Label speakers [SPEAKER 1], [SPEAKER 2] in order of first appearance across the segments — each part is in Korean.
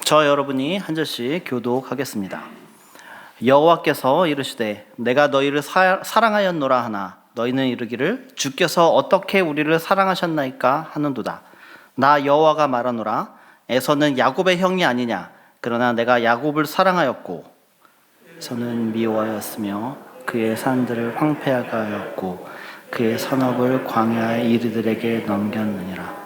[SPEAKER 1] 저 여러분이 한 절씩 교독하겠습니다. 여호와께서 이르시되 내가 너희를 사랑하였노라 하나 너희는 이르기를 주께서 어떻게 우리를 사랑하셨나이까 하는도다. 나 여호와가 말하노라 에서는 야곱의 형이 아니냐. 그러나 내가 야곱을 사랑하였고 에서는 미워하였으며 그의 산들을 황폐하게 하였고 그의 선업을 광야의 이리들에게 넘겼느니라.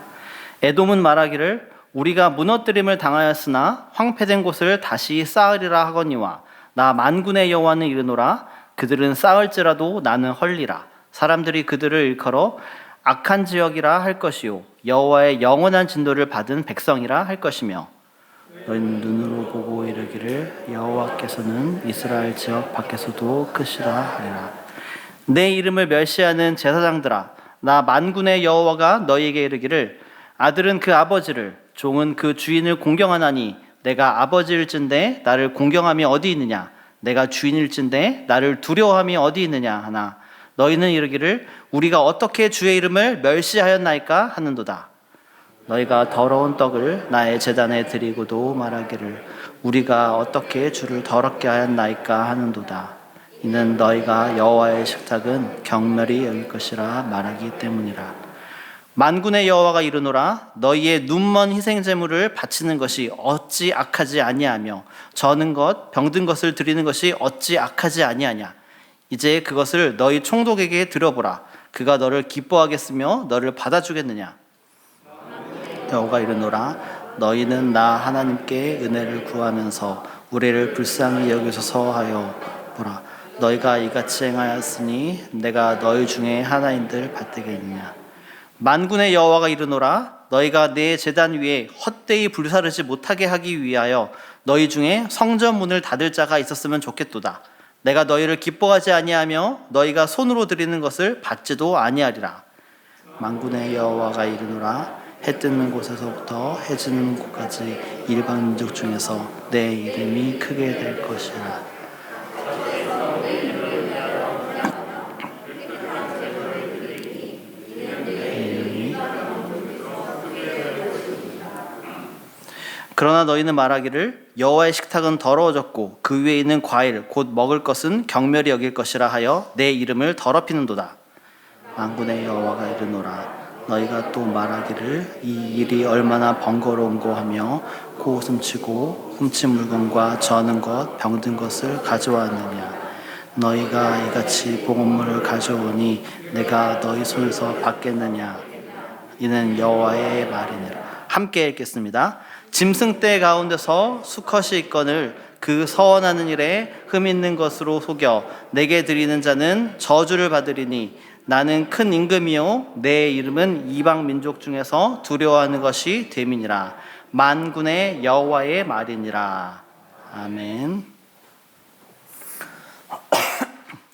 [SPEAKER 1] 에돔은 말하기를 우리가 무너뜨림을 당하였으나 황폐된 곳을 다시 쌓으리라 하거니와 나 만군의 여호와는 이르노라 그들은 쌓을지라도 나는 헐리라. 사람들이 그들을 일컬어 악한 지역이라 할 것이요 여호와의 영원한 진노를 받은 백성이라 할 것이며 너희는 눈으로 보고 이르기를 여호와께서는 이스라엘 지역 밖에서도 크시라 하리라. 내 이름을 멸시하는 제사장들아 나 만군의 여호와가 너희에게 이르기를 아들은 그 아버지를 종은 그 주인을 공경하나니 내가 아버지일진데 나를 공경함이 어디 있느냐. 내가 주인일진데 나를 두려워함이 어디 있느냐 하나 너희는 이르기를 우리가 어떻게 주의 이름을 멸시하였나이까 하는도다. 너희가 더러운 떡을 나의 제단에 드리고도 말하기를 우리가 어떻게 주를 더럽게 하였나이까 하는도다. 이는 너희가 여호와의 식탁은 경멸히 여길 것이라 말하기 때문이라. 만군의 여호와가 이르노라 너희의 눈먼 희생 제물을 바치는 것이 어찌 악하지 아니하며 저는 것 병든 것을 드리는 것이 어찌 악하지 아니하냐. 이제 그것을 너희 총독에게 들어보라. 그가 너를 기뻐하겠으며 너를 받아주겠느냐. 여호와가 이르노라 너희는 나 하나님께 은혜를 구하면서 우리를 불쌍히 여기소서 하여 보라. 너희가 이같이 행하였으니 내가 너희 중에 하나인들 받들겠느냐. 만군의 여호와가 이르노라 너희가 내 제단 위에 헛되이 불사르지 못하게 하기 위하여 너희 중에 성전 문을 닫을 자가 있었으면 좋겠도다. 내가 너희를 기뻐하지 아니하며 너희가 손으로 드리는 것을 받지도 아니하리라. 만군의 여호와가 이르노라 해 뜨는 곳에서부터 해 지는 곳까지 일반 민족 중에서 내 이름이 크게 될 것이라. 그러나 너희는 말하기를 여호와의 식탁은 더러워졌고 그 위에 있는 과일 곧 먹을 것은 경멸히 여길 것이라 하여 내 이름을 더럽히는도다. 만군의 여호와가 이르노라 너희가 또 말하기를 이 일이 얼마나 번거로운고 하며 고웃음치고 훔친 물건과 저는 것 병든 것을 가져왔느냐. 너희가 이같이 복음물을 가져오니 내가 너희 손에서 받겠느냐. 이는 여호와의 말이니라. 함께 읽겠습니다. 짐승떼 가운데서 수컷이 있거늘 그 서원하는 일에 흠 있는 것으로 속여 내게 드리는 자는 저주를 받으리니 나는 큰 임금이요 내 이름은 이방 민족 중에서 두려워하는 것이 됨이니라. 만군의 여호와의 말이니라. 아멘.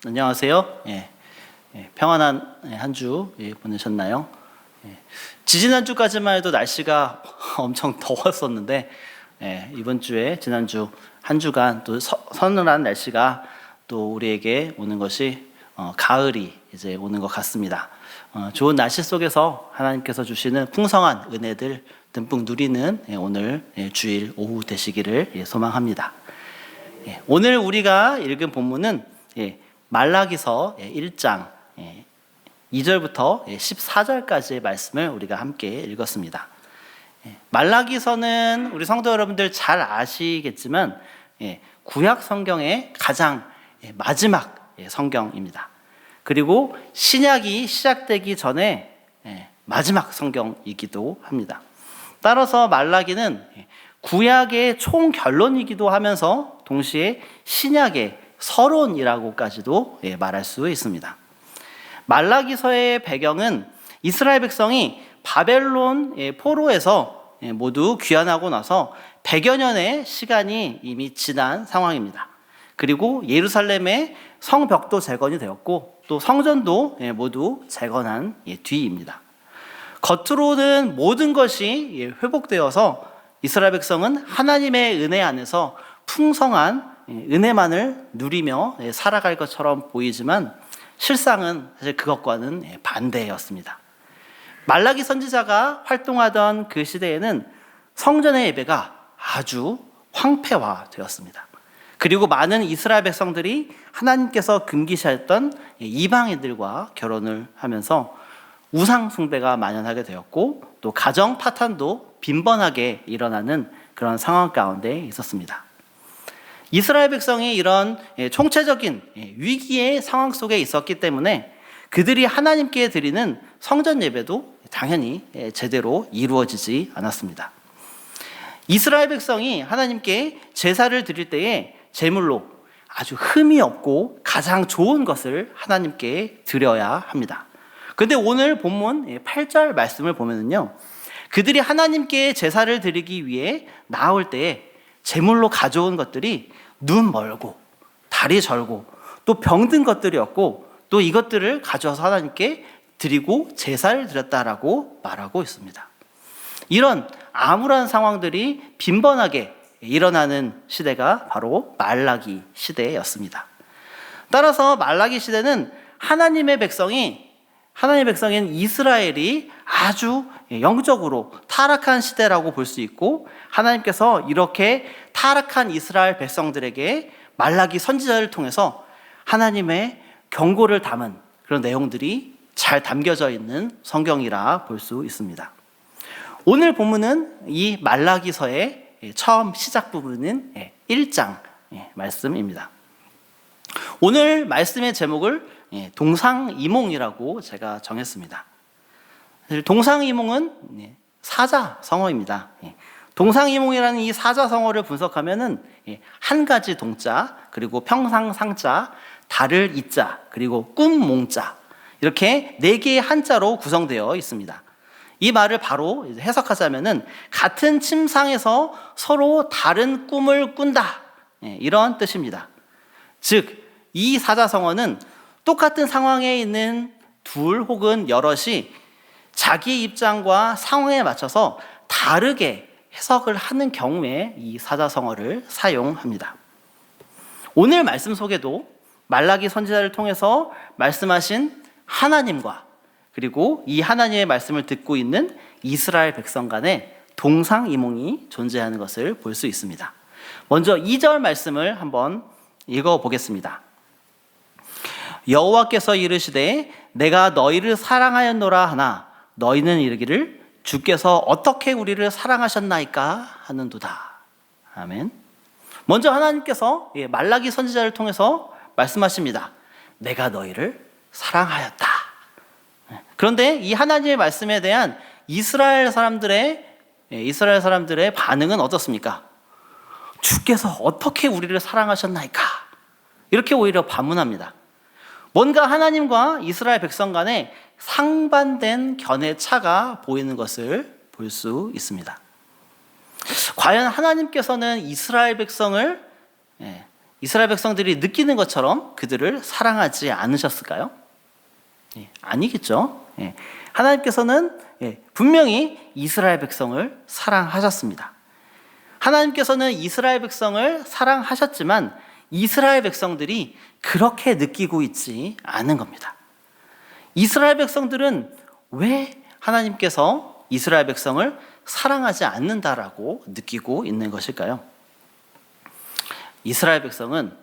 [SPEAKER 1] 안녕하세요. 평안한 한 주 보내셨나요? 지지난주까지만 해도 날씨가 엄청 더웠었는데 이번 주에 지난주 한 주간 또 서늘한 날씨가 또 우리에게 오는 것이 가을이 이제 오는 것 같습니다. 좋은 날씨 속에서 하나님께서 주시는 풍성한 은혜들 듬뿍 누리는 오늘 주일 오후 되시기를 소망합니다. 오늘 우리가 읽은 본문은 말라기서 1장 2절부터 14절까지의 말씀을 우리가 함께 읽었습니다. 말라기서는 우리 성도 여러분들 잘 아시겠지만 구약 성경의 가장 마지막 성경입니다. 그리고 신약이 시작되기 전에 마지막 성경이기도 합니다. 따라서 말라기는 구약의 총결론이기도 하면서 동시에 신약의 서론이라고까지도 말할 수 있습니다. 말라기서의 배경은 이스라엘 백성이 바벨론 포로에서 모두 귀환하고 나서 100여 년의 시간이 이미 지난 상황입니다. 그리고 예루살렘의 성벽도 재건이 되었고 또 성전도 모두 재건한 뒤입니다. 겉으로는 모든 것이 회복되어서 이스라엘 백성은 하나님의 은혜 안에서 풍성한 은혜만을 누리며 살아갈 것처럼 보이지만 실상은 사실 그것과는 반대였습니다. 말라기 선지자가 활동하던 그 시대에는 성전의 예배가 아주 황폐화되었습니다. 그리고 많은 이스라엘 백성들이 하나님께서 금기시했던 이방인들과 결혼을 하면서 우상 숭배가 만연하게 되었고, 또 가정 파탄도 빈번하게 일어나는 그런 상황 가운데 있었습니다. 이스라엘 백성이 이런 총체적인 위기의 상황 속에 있었기 때문에 그들이 하나님께 드리는 성전 예배도 당연히 제대로 이루어지지 않았습니다. 이스라엘 백성이 하나님께 제사를 드릴 때에 제물로 아주 흠이 없고 가장 좋은 것을 하나님께 드려야 합니다. 그런데 오늘 본문 8절 말씀을 보면은요, 그들이 하나님께 제사를 드리기 위해 나올 때에 제물로 가져온 것들이 눈 멀고 다리 절고 또 병든 것들이었고, 또 이것들을 가져와서 하나님께 드리고 제사를 드렸다라고 말하고 있습니다. 이런 암울한 상황들이 빈번하게 일어나는 시대가 바로 말라기 시대였습니다. 따라서 말라기 시대는 하나님의 백성인 이스라엘이 아주 영적으로 타락한 시대라고 볼 수 있고, 하나님께서 이렇게 타락한 이스라엘 백성들에게 말라기 선지자를 통해서 하나님의 경고를 담은 그런 내용들이 잘 담겨져 있는 성경이라 볼 수 있습니다. 오늘 본문은 이 말라기서의 처음 시작 부분인 1장 말씀입니다. 오늘 말씀의 제목을 동상이몽이라고 제가 정했습니다. 동상이몽은 사자성어입니다. 동상이몽이라는 이 사자성어를 분석하면은 한 가지 동자, 그리고 평상상자, 달을 이자, 그리고 꿈몽자, 이렇게 4개의 한자로 구성되어 있습니다. 이 말을 바로 해석하자면은 같은 침상에서 서로 다른 꿈을 꾼다, 이런 뜻입니다. 즉, 이 사자성어는 똑같은 상황에 있는 둘 혹은 여럿이 자기의 입장과 상황에 맞춰서 다르게 해석을 하는 경우에 이 사자성어를 사용합니다. 오늘 말씀 속에도 말라기 선지자를 통해서 말씀하신 하나님과, 그리고 이 하나님의 말씀을 듣고 있는 이스라엘 백성 간에 동상이몽이 존재하는 것을 볼 수 있습니다. 먼저 2절 말씀을 한번 읽어보겠습니다. 여호와께서 이르시되 내가 너희를 사랑하였노라 하나 너희는 이르기를 주께서 어떻게 우리를 사랑하셨나이까 하는도다. 아멘. 먼저 하나님께서 말라기 선지자를 통해서 말씀하십니다. 내가 너희를 사랑하였다. 그런데 이 하나님의 말씀에 대한 이스라엘 사람들의 반응은 어떻습니까? 주께서 어떻게 우리를 사랑하셨나이까? 이렇게 오히려 반문합니다. 뭔가 하나님과 이스라엘 백성 간에 상반된 견해 차가 보이는 것을 볼 수 있습니다. 과연 하나님께서는 이스라엘 백성들이 느끼는 것처럼 그들을 사랑하지 않으셨을까요? 아니겠죠. 하나님께서는 분명히 이스라엘 백성을 사랑하셨습니다. 하나님께서는 이스라엘 백성을 사랑하셨지만 이스라엘 백성들이 그렇게 느끼고 있지 않은 겁니다. 이스라엘 백성들은 왜 하나님께서 이스라엘 백성을 사랑하지 않는다라고 느끼고 있는 것일까요? 이스라엘 백성은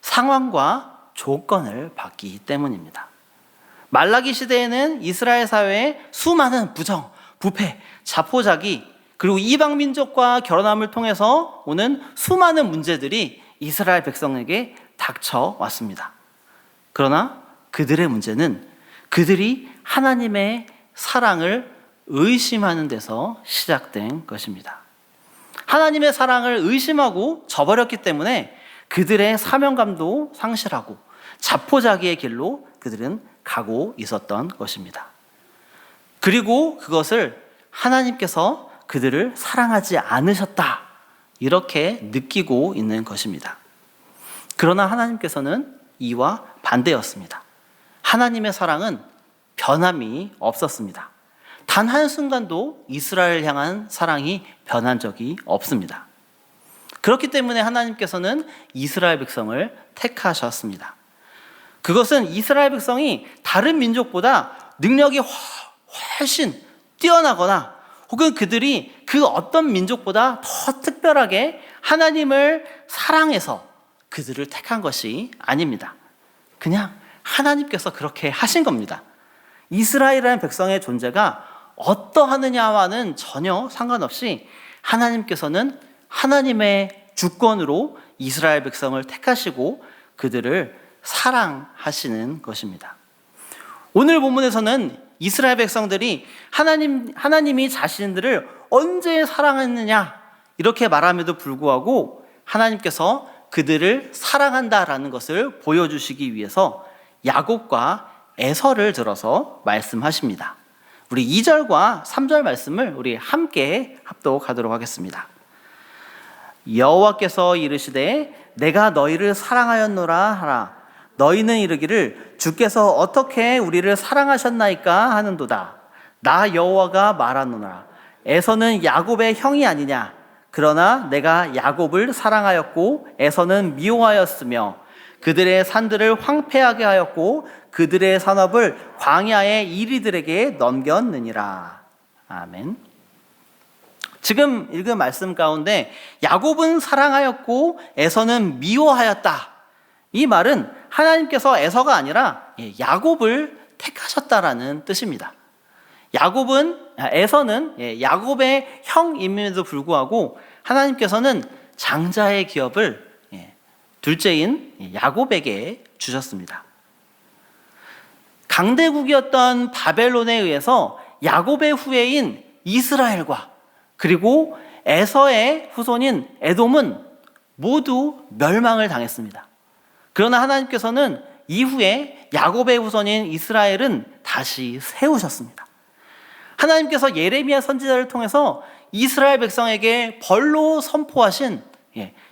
[SPEAKER 1] 상황과 조건을 받기 때문입니다. 말라기 시대에는 이스라엘 사회에 수많은 부정, 부패, 자포자기, 그리고 이방 민족과 결혼함을 통해서 오는 수많은 문제들이 이스라엘 백성에게 닥쳐왔습니다. 그러나 그들의 문제는 그들이 하나님의 사랑을 의심하는 데서 시작된 것입니다. 하나님의 사랑을 의심하고 저버렸기 때문에 그들의 사명감도 상실하고 자포자기의 길로 그들은 가고 있었던 것입니다. 그리고 그것을 하나님께서 그들을 사랑하지 않으셨다, 이렇게 느끼고 있는 것입니다. 그러나 하나님께서는 이와 반대였습니다. 하나님의 사랑은 변함이 없었습니다. 단 한순간도 이스라엘을 향한 사랑이 변한 적이 없습니다. 그렇기 때문에 하나님께서는 이스라엘 백성을 택하셨습니다. 그것은 이스라엘 백성이 다른 민족보다 능력이 훨씬 뛰어나거나 혹은 그들이 그 그 어떤 민족보다 더 특별하게 하나님을 사랑해서 그들을 택한 것이 아닙니다. 그냥 하나님께서 그렇게 하신 겁니다. 이스라엘이라는 백성의 존재가 어떠하느냐와는 전혀 상관없이 하나님께서는 하나님의 주권으로 이스라엘 백성을 택하시고 그들을 사랑하시는 것입니다. 오늘 본문에서는 이스라엘 백성들이 하나님이 자신들을 언제 사랑했느냐 이렇게 말함에도 불구하고 하나님께서 그들을 사랑한다라는 것을 보여주시기 위해서 야곱과 에서를 들어서 말씀하십니다. 우리 2절과 3절 말씀을 우리 함께 합독하도록 하겠습니다. 여호와께서 이르시되 내가 너희를 사랑하였노라 하라. 너희는 이르기를 주께서 어떻게 우리를 사랑하셨나이까 하는도다. 나 여호와가 말하노라. 에서는 야곱의 형이 아니냐. 그러나 내가 야곱을 사랑하였고 에서는 미워하였으며 그들의 산들을 황폐하게 하였고 그들의 산업을 광야의 이리들에게 넘겼느니라. 아멘. 지금 읽은 말씀 가운데 야곱은 사랑하였고 에서는 미워하였다. 이 말은 하나님께서 에서가 아니라 야곱을 택하셨다라는 뜻입니다. 에서는 야곱의 형임에도 불구하고 하나님께서는 장자의 기업을 둘째인 야곱에게 주셨습니다. 강대국이었던 바벨론에 의해서 야곱의 후예인 이스라엘과 그리고 에서의 후손인 에돔은 모두 멸망을 당했습니다. 그러나 하나님께서는 이후에 야곱의 후손인 이스라엘은 다시 세우셨습니다. 하나님께서 예레미야 선지자를 통해서 이스라엘 백성에게 벌로 선포하신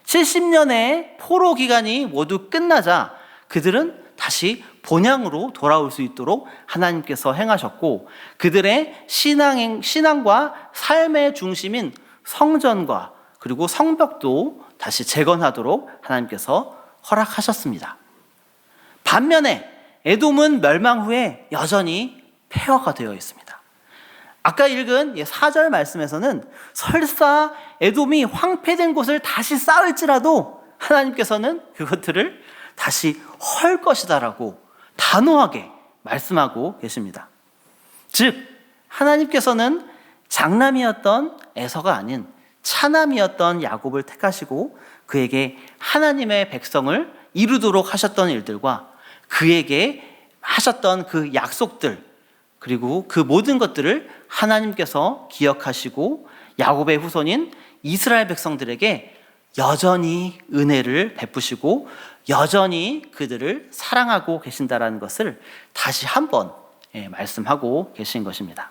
[SPEAKER 1] 70년의 포로 기간이 모두 끝나자 그들은 다시 본향으로 돌아올 수 있도록 하나님께서 행하셨고 그들의 신앙과 삶의 중심인 성전과 그리고 성벽도 다시 재건하도록 하나님께서 허락하셨습니다. 반면에 에돔은 멸망 후에 여전히 폐허가 되어 있습니다. 아까 읽은 4절 말씀에서는 설사 에돔이 황폐된 곳을 다시 쌓을지라도 하나님께서는 그것들을 다시 헐 것이다라고 단호하게 말씀하고 계십니다. 즉 하나님께서는 장남이었던 에서가 아닌 차남이었던 야곱을 택하시고 그에게 하나님의 백성을 이루도록 하셨던 일들과 그에게 하셨던 그 약속들 그리고 그 모든 것들을 하나님께서 기억하시고 야곱의 후손인 이스라엘 백성들에게 여전히 은혜를 베푸시고 여전히 그들을 사랑하고 계신다라는 것을 다시 한번 말씀하고 계신 것입니다.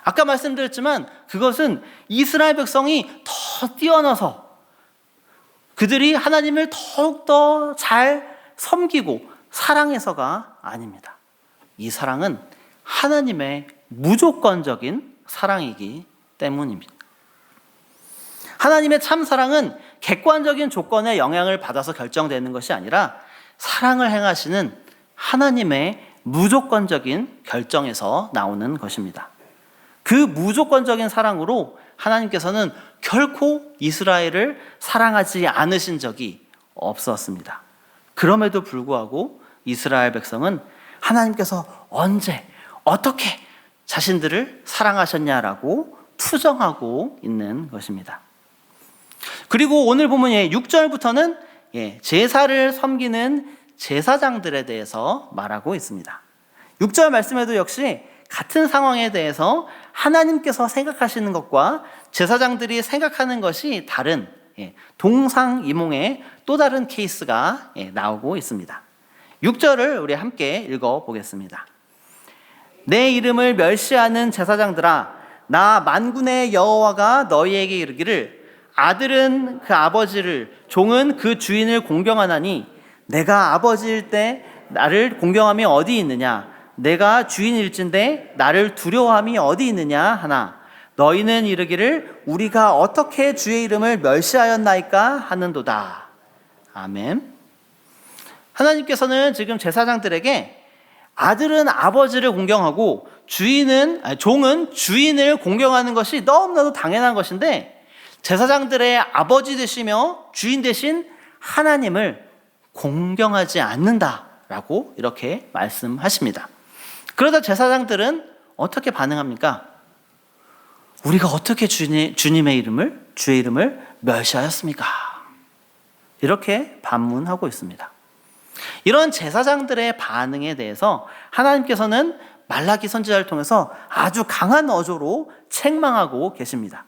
[SPEAKER 1] 아까 말씀드렸지만 그것은 이스라엘 백성이 더 뛰어나서 그들이 하나님을 더욱더 잘 섬기고 사랑해서가 아닙니다. 이 사랑은 하나님의 무조건적인 사랑이기 때문입니다. 하나님의 참 사랑은 객관적인 조건의 영향을 받아서 결정되는 것이 아니라 사랑을 행하시는 하나님의 무조건적인 결정에서 나오는 것입니다. 그 무조건적인 사랑으로 하나님께서는 결코 이스라엘을 사랑하지 않으신 적이 없었습니다. 그럼에도 불구하고 이스라엘 백성은 하나님께서 언제 어떻게 자신들을 사랑하셨냐라고 투정하고 있는 것입니다. 그리고 오늘 보면 6절부터는 제사를 섬기는 제사장들에 대해서 말하고 있습니다. 6절 말씀에도 역시 같은 상황에 대해서 하나님께서 생각하시는 것과 제사장들이 생각하는 것이 다른 동상이몽의 또 다른 케이스가 나오고 있습니다. 6절을 우리 함께 읽어보겠습니다. 내 이름을 멸시하는 제사장들아, 나 만군의 여호와가 너희에게 이르기를 아들은 그 아버지를, 종은 그 주인을 공경하나니 내가 아버지일 때 나를 공경함이 어디 있느냐? 내가 주인일진데 나를 두려워함이 어디 있느냐 하나 너희는 이르기를 우리가 어떻게 주의 이름을 멸시하였나이까 하는도다. 아멘. 하나님께서는 지금 제사장들에게 아들은 아버지를 공경하고 종은 주인을 공경하는 것이 너무나도 당연한 것인데 제사장들의 아버지 되시며 주인 되신 하나님을 공경하지 않는다라고 이렇게 말씀하십니다. 그러다 제사장들은 어떻게 반응합니까? 우리가 어떻게 주의 이름을 멸시하였습니까? 이렇게 반문하고 있습니다. 이런 제사장들의 반응에 대해서 하나님께서는 말라기 선지자를 통해서 아주 강한 어조로 책망하고 계십니다.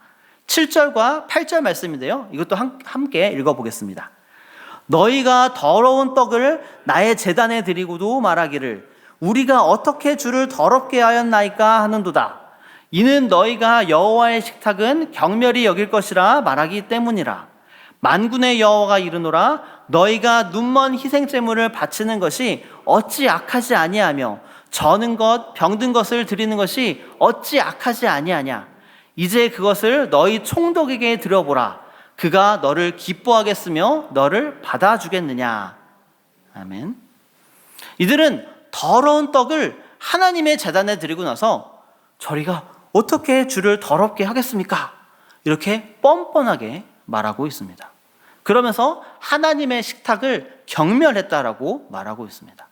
[SPEAKER 1] 7절과 8절 말씀인데요. 이것도 함께 읽어보겠습니다. 너희가 더러운 떡을 나의 제단에 드리고도 말하기를 우리가 어떻게 주를 더럽게 하였나이까 하는도다. 이는 너희가 여호와의 식탁은 경멸히 여길 것이라 말하기 때문이라. 만군의 여호와가 이르노라 너희가 눈먼 희생제물을 바치는 것이 어찌 악하지 아니하며 저는 것 병든 것을 드리는 것이 어찌 악하지 아니하냐. 이제 그것을 너희 총독에게 드려보라. 그가 너를 기뻐하겠으며 너를 받아주겠느냐. 아멘. 이들은 더러운 떡을 하나님의 제단에 드리고 나서 저희가 어떻게 주를 더럽게 하겠습니까? 이렇게 뻔뻔하게 말하고 있습니다. 그러면서 하나님의 식탁을 경멸했다라고 말하고 있습니다.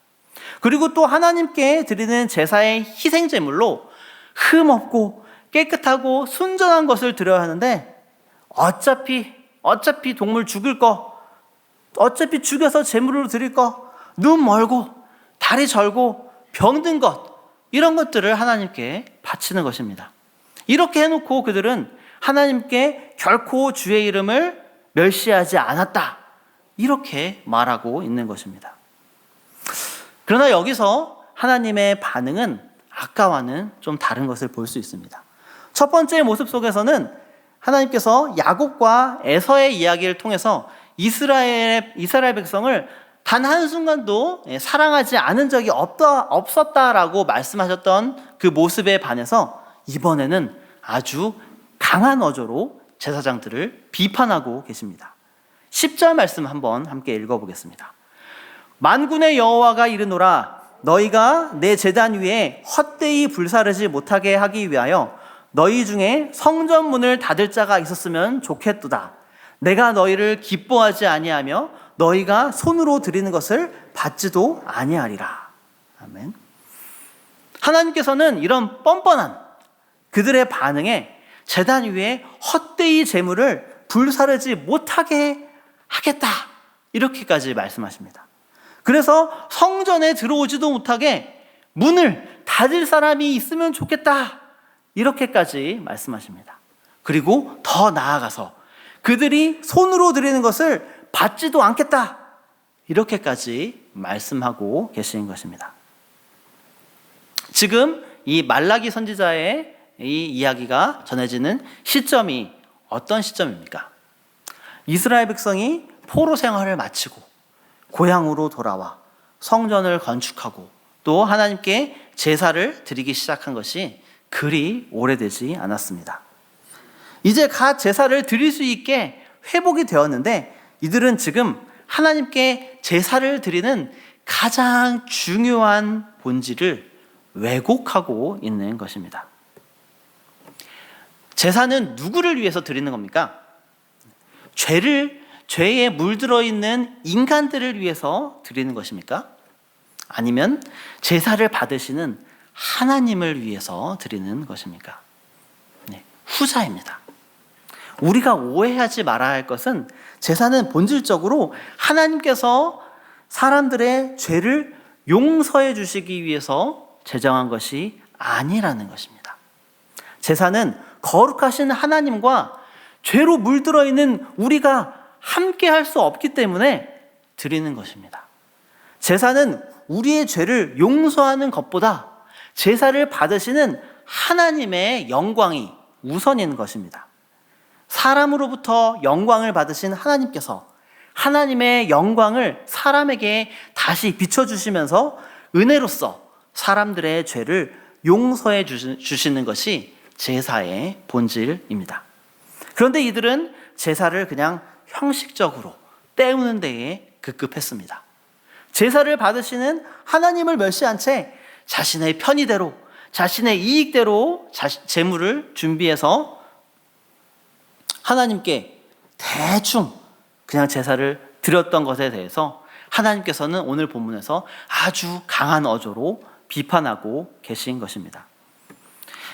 [SPEAKER 1] 그리고 또 하나님께 드리는 제사의 희생제물로 흠없고 깨끗하고 순전한 것을 드려야 하는데 어차피 동물 죽일 거, 어차피 죽여서 제물로 드릴 거, 눈 멀고 다리 절고 병든 것, 이런 것들을 하나님께 바치는 것입니다. 이렇게 해놓고 그들은 하나님께 결코 주의 이름을 멸시하지 않았다, 이렇게 말하고 있는 것입니다. 그러나 여기서 하나님의 반응은 아까와는 좀 다른 것을 볼 수 있습니다. 첫 번째 모습 속에서는 하나님께서 야곱과 에서의 이야기를 통해서 이스라엘 백성을 단 한순간도 사랑하지 않은 적이 없었다라고 말씀하셨던 그 모습에 반해서 이번에는 아주 강한 어조로 제사장들을 비판하고 계십니다. 10절 말씀 한번 함께 읽어보겠습니다. 만군의 여호와가 이르노라 너희가 내 제단 위에 헛되이 불사르지 못하게 하기 위하여 너희 중에 성전문을 닫을 자가 있었으면 좋겠도다. 내가 너희를 기뻐하지 아니하며 너희가 손으로 드리는 것을 받지도 아니하리라. 아멘. 하나님께서는 이런 뻔뻔한 그들의 반응에 제단 위에 헛되이 제물을 불사르지 못하게 하겠다, 이렇게까지 말씀하십니다. 그래서 성전에 들어오지도 못하게 문을 닫을 사람이 있으면 좋겠다, 이렇게까지 말씀하십니다. 그리고 더 나아가서 그들이 손으로 드리는 것을 받지도 않겠다, 이렇게까지 말씀하고 계신 것입니다. 지금 이 말라기 선지자의 이 이야기가 전해지는 시점이 어떤 시점입니까? 이스라엘 백성이 포로 생활을 마치고 고향으로 돌아와 성전을 건축하고 또 하나님께 제사를 드리기 시작한 것이 그리 오래되지 않았습니다. 이제 갓 제사를 드릴 수 있게 회복이 되었는데 이들은 지금 하나님께 제사를 드리는 가장 중요한 본질을 왜곡하고 있는 것입니다. 제사는 누구를 위해서 드리는 겁니까? 죄에 물들어 있는 인간들을 위해서 드리는 것입니까? 아니면 제사를 받으시는 하나님을 위해서 드리는 것입니까? 네, 후자입니다. 우리가 오해하지 말아야 할 것은 제사는 본질적으로 하나님께서 사람들의 죄를 용서해 주시기 위해서 제정한 것이 아니라는 것입니다. 제사는 거룩하신 하나님과 죄로 물들어 있는 우리가 함께 할 수 없기 때문에 드리는 것입니다. 제사는 우리의 죄를 용서하는 것보다 제사를 받으시는 하나님의 영광이 우선인 것입니다. 사람으로부터 영광을 받으신 하나님께서 하나님의 영광을 사람에게 다시 비춰주시면서 은혜로서 사람들의 죄를 용서해 주시는 것이 제사의 본질입니다. 그런데 이들은 제사를 그냥 형식적으로 때우는 데에 급급했습니다. 제사를 받으시는 하나님을 멸시한 채 자신의 편의대로 자신의 이익대로 재물을 준비해서 하나님께 대충 그냥 제사를 드렸던 것에 대해서 하나님께서는 오늘 본문에서 아주 강한 어조로 비판하고 계신 것입니다.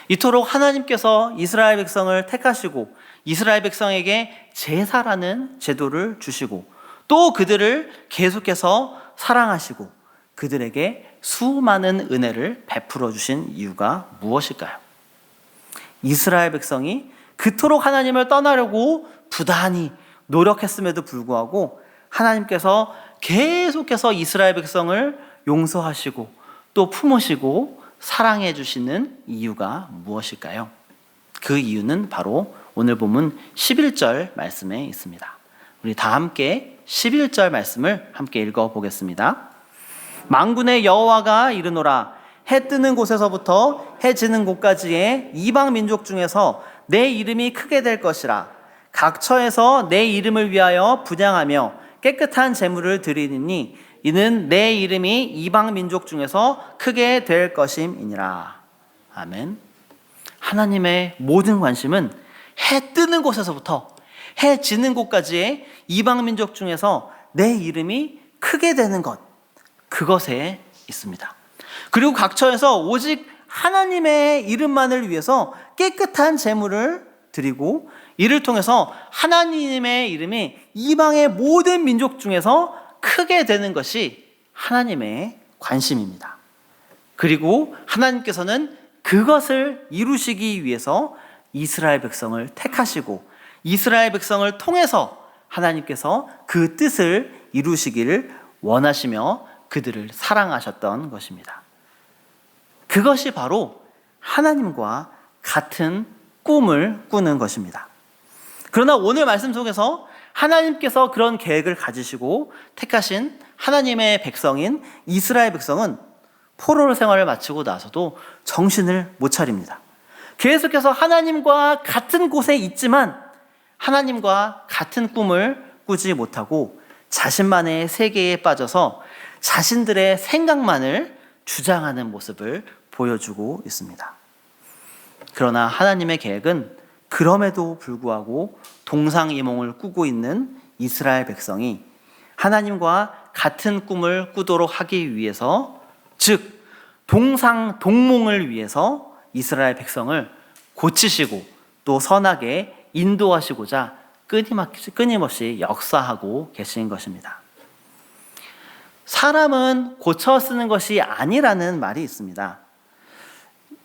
[SPEAKER 1] 이토록 하나님께서 이스라엘 백성을 택하시고 이스라엘 백성에게 제사라는 제도를 주시고 또 그들을 계속해서 사랑하시고 그들에게 수많은 은혜를 베풀어 주신 이유가 무엇일까요? 이스라엘 백성이 그토록 하나님을 떠나려고 부단히 노력했음에도 불구하고 하나님께서 계속해서 이스라엘 백성을 용서하시고 또 품으시고 사랑해 주시는 이유가 무엇일까요? 그 이유는 바로 오늘 본문 11절 말씀에 있습니다. 우리 다 함께 11절 말씀을 함께 읽어보겠습니다. 만군의 여호와가 이르노라. 해 뜨는 곳에서부터 해 지는 곳까지의 이방 민족 중에서 내 이름이 크게 될 것이라. 각 처에서 내 이름을 위하여 분향하며 깨끗한 제물을 드리니 이는 내 이름이 이방 민족 중에서 크게 될 것임이니라. 아멘. 하나님의 모든 관심은 해 뜨는 곳에서부터 해 지는 곳까지의 이방 민족 중에서 내 이름이 크게 되는 것, 그것에 있습니다. 그리고 각 처에서 오직 하나님의 이름만을 위해서 깨끗한 제물을 드리고 이를 통해서 하나님의 이름이 이방의 모든 민족 중에서 크게 되는 것이 하나님의 관심입니다. 그리고 하나님께서는 그것을 이루시기 위해서 이스라엘 백성을 택하시고 이스라엘 백성을 통해서 하나님께서 그 뜻을 이루시기를 원하시며 그들을 사랑하셨던 것입니다. 그것이 바로 하나님과 같은 꿈을 꾸는 것입니다. 그러나 오늘 말씀 속에서 하나님께서 그런 계획을 가지시고 택하신 하나님의 백성인 이스라엘 백성은 포로 생활을 마치고 나서도 정신을 못 차립니다. 계속해서 하나님과 같은 곳에 있지만 하나님과 같은 꿈을 꾸지 못하고 자신만의 세계에 빠져서 자신들의 생각만을 주장하는 모습을 보여주고 있습니다. 그러나 하나님의 계획은 그럼에도 불구하고 동상이몽을 꾸고 있는 이스라엘 백성이 하나님과 같은 꿈을 꾸도록 하기 위해서, 즉 동상동몽을 위해서 이스라엘 백성을 고치시고 또 선하게 인도하시고자 끊임없이 역사하고 계신 것입니다. 사람은 고쳐 쓰는 것이 아니라는 말이 있습니다.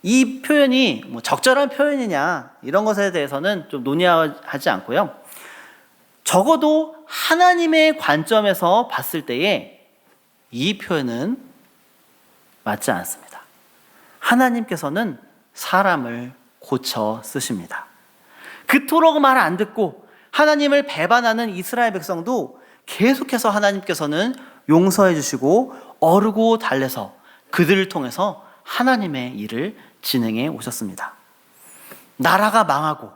[SPEAKER 1] 이 표현이 적절한 표현이냐 이런 것에 대해서는 좀 논의하지 않고요. 적어도 하나님의 관점에서 봤을 때에 이 표현은 맞지 않습니다. 하나님께서는 사람을 고쳐 쓰십니다. 그토록 말 안 듣고 하나님을 배반하는 이스라엘 백성도 계속해서 하나님께서는 용서해 주시고 어르고 달래서 그들을 통해서 하나님의 일을 진행해 오셨습니다. 나라가 망하고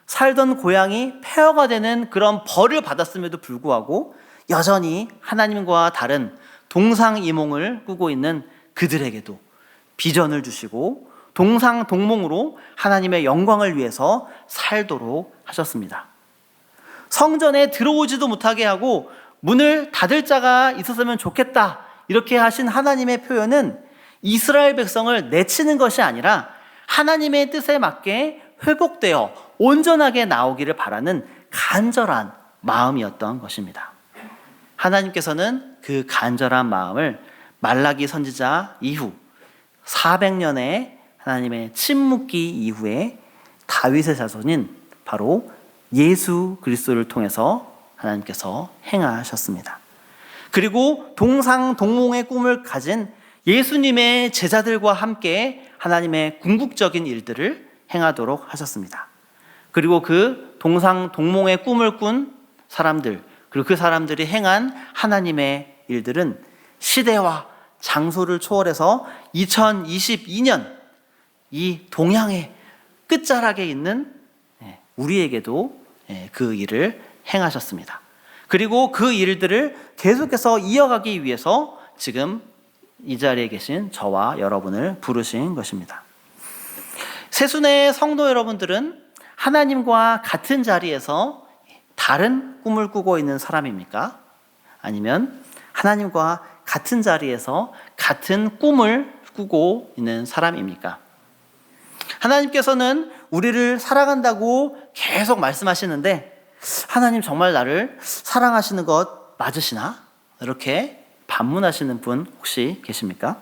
[SPEAKER 1] 살던 고향이 폐허가 되는 그런 벌을 받았음에도 불구하고 여전히 하나님과 다른 동상이몽을 꾸고 있는 그들에게도 비전을 주시고 동상동몽으로 하나님의 영광을 위해서 살도록 하셨습니다. 성전에 들어오지도 못하게 하고 문을 닫을 자가 있었으면 좋겠다 이렇게 하신 하나님의 표현은 이스라엘 백성을 내치는 것이 아니라 하나님의 뜻에 맞게 회복되어 온전하게 나오기를 바라는 간절한 마음이었던 것입니다. 하나님께서는 그 간절한 마음을 말라기 선지자 이후 400년의 하나님의 침묵기 이후에 다윗의 자손인 바로 예수 그리스도를 통해서 하나님께서 행하셨습니다. 그리고 동상동몽의 꿈을 가진 예수님의 제자들과 함께 하나님의 궁극적인 일들을 행하도록 하셨습니다. 그리고 그 동상동몽의 꿈을 꾼 사람들, 그리고 그 사람들이 행한 하나님의 일들은 시대와 장소를 초월해서 2022년 이 동양의 끝자락에 있는 우리에게도 그 일을 행하셨습니다. 그리고 그 일들을 계속해서 이어가기 위해서 지금 이 자리에 계신 저와 여러분을 부르신 것입니다. 새순의 성도 여러분들은 하나님과 같은 자리에서 다른 꿈을 꾸고 있는 사람입니까? 아니면 하나님과 같은 자리에서 같은 꿈을 꾸고 있는 사람입니까? 하나님께서는 우리를 사랑한다고 계속 말씀하시는데 하나님 정말 나를 사랑하시는 것 맞으시나? 이렇게 반문하시는 분 혹시 계십니까?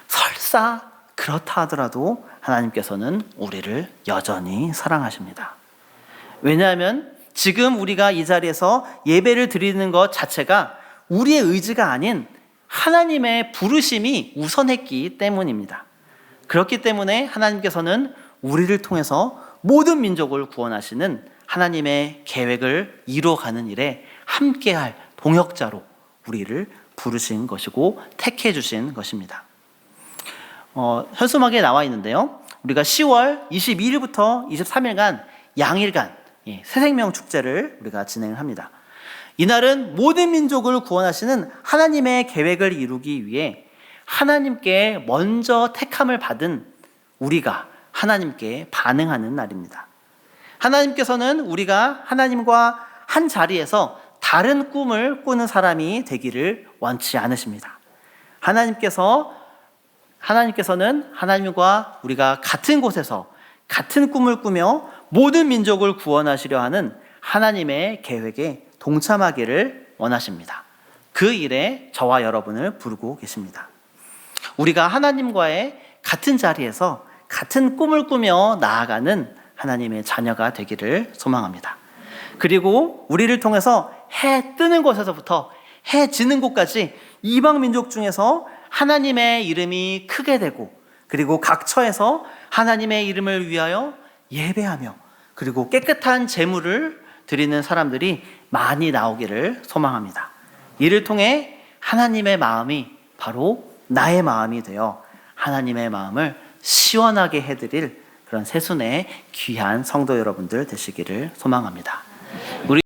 [SPEAKER 1] 설사 그렇다 하더라도 하나님께서는 우리를 여전히 사랑하십니다. 왜냐하면 지금 우리가 이 자리에서 예배를 드리는 것 자체가 우리의 의지가 아닌 하나님의 부르심이 우선했기 때문입니다. 그렇기 때문에 하나님께서는 우리를 통해서 모든 민족을 구원하시는 하나님의 계획을 이루어가는 일에 함께할 동역자로 우리를 부르신 것이고 택해 주신 것입니다. 현수막에 나와 있는데요. 우리가 10월 22일부터 23일간 양일간 새생명 축제를 우리가 진행을 합니다. 이날은 모든 민족을 구원하시는 하나님의 계획을 이루기 위해 하나님께 먼저 택함을 받은 우리가 하나님께 반응하는 날입니다. 하나님께서는 우리가 하나님과 한 자리에서 다른 꿈을 꾸는 사람이 되기를 원치 않으십니다. 하나님께서는 하나님과 우리가 같은 곳에서 같은 꿈을 꾸며 모든 민족을 구원하시려 하는 하나님의 계획에 동참하기를 원하십니다. 그 일에 저와 여러분을 부르고 계십니다. 우리가 하나님과의 같은 자리에서 같은 꿈을 꾸며 나아가는 하나님의 자녀가 되기를 소망합니다. 그리고 우리를 통해서 해 뜨는 곳에서부터 해 지는 곳까지 이방 민족 중에서 하나님의 이름이 크게 되고 그리고 각 처에서 하나님의 이름을 위하여 예배하며 그리고 깨끗한 제물을 드리는 사람들이 많이 나오기를 소망합니다. 이를 통해 하나님의 마음이 바로 나의 마음이 되어 하나님의 마음을 시원하게 해드릴 그런 새순의 귀한 성도 여러분들 되시기를 소망합니다. 우리